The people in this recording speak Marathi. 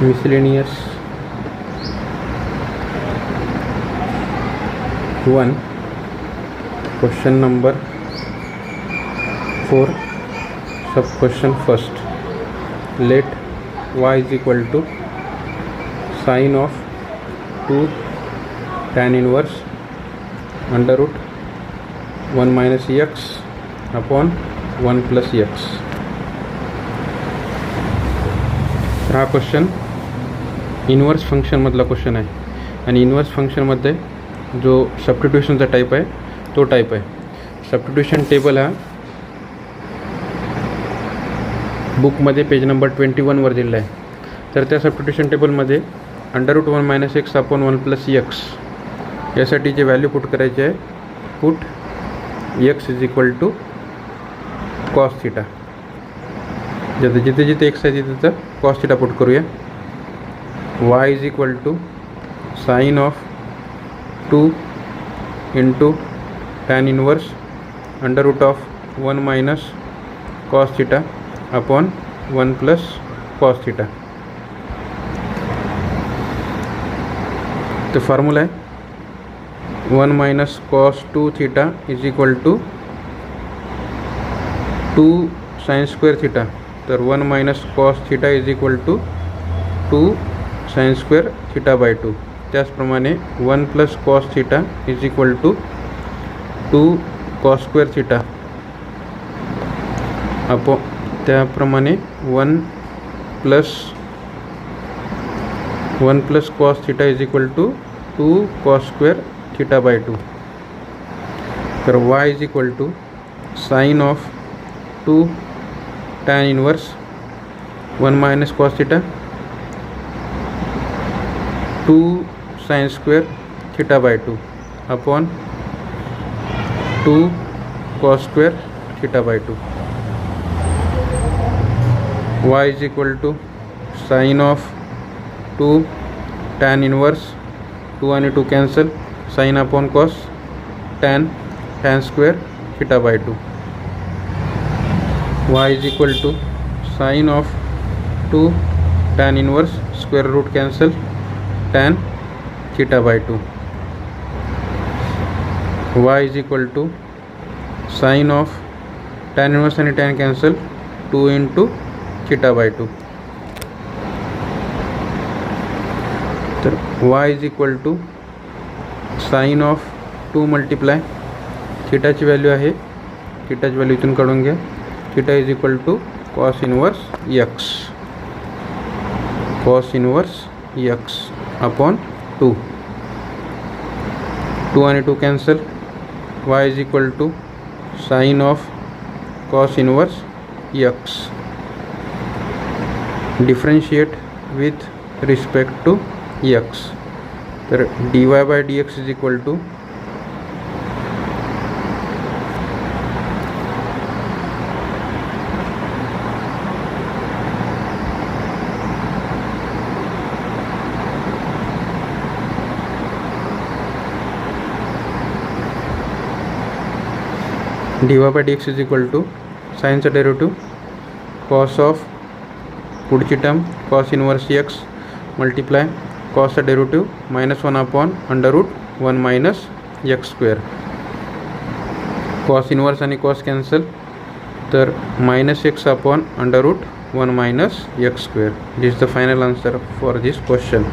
miscellaneous 1. Question number 4. Sub question first. Let y is equal to sine of 2 tan inverse under root 1 minus x upon 1 plus x. तर हा क्वेश्चन इन्व्हर्स फंक्शनमधला क्वेश्चन आहे आणि इन्व्हर्स फंक्शनमध्ये जो सबस्टिट्यूशनचा टाईप आहे तो टाईप आहे. सबस्टिट्यूशन टेबल हा बुकमध्ये पेज नंबर 21वर दिलेला आहे. तर त्या सबस्टिट्यूशन टेबलमध्ये under root 1 minus x upon 1 plus x यासाठी जे व्हॅल्यू पुट करायचे आहे, put x is equal to cos theta. जिथे जिथे एक्स आहे तिथं कॉस थिटा पुट करूया. Y is equal to sine of 2 into tan inverse under root of 1 minus cos theta upon 1 plus cos theta. तो फॉर्मूला आहे 1 minus cos 2 theta is equal to 2 sine square theta. तर 1 minus cos theta is equal to 2 sine square theta by 2. त्याचप्रमाणे 1 plus cos theta is equal to 2 cos square theta upon त्याप्रमाणे 1 plus cos theta is equal to 2 cos square theta by 2. तर y is equal to sine of 2 tan inverse 1 minus cos theta 2 sine square theta by 2 upon 2 cos square theta by 2. y is equal to sine of 2 tan inverse 2 आणि 2 cancel sine upon cos tan square theta by 2. y is equal to sine of 2 tan inverse square root cancel tan theta by 2. y is equal to sine of tan inverse आणि tan cancel 2 into theta by 2. तर y is equal to sine of 2 multiply थीटाची व्हॅल्यू आहे, थीटाची व्हॅल्यू इथून काढून घ्या. Theta is equal to cos inverse x, cos inverse x upon 2. 2 आणि 2 cancel. y is equal to sine of cos inverse x differentiate with respect to x. तर dy by dx is equal to dy by dx is equal to साइनचा डेरिव्हेटिव्ह कॉस ऑफ पुढची term cos inverse x multiply कॉसचा derivative -1 upon under root 1 minus x square. Cos inverse आणि कॉस कॅन्सल, तर -x upon under root 1 minus x square. This is the final answer for this question.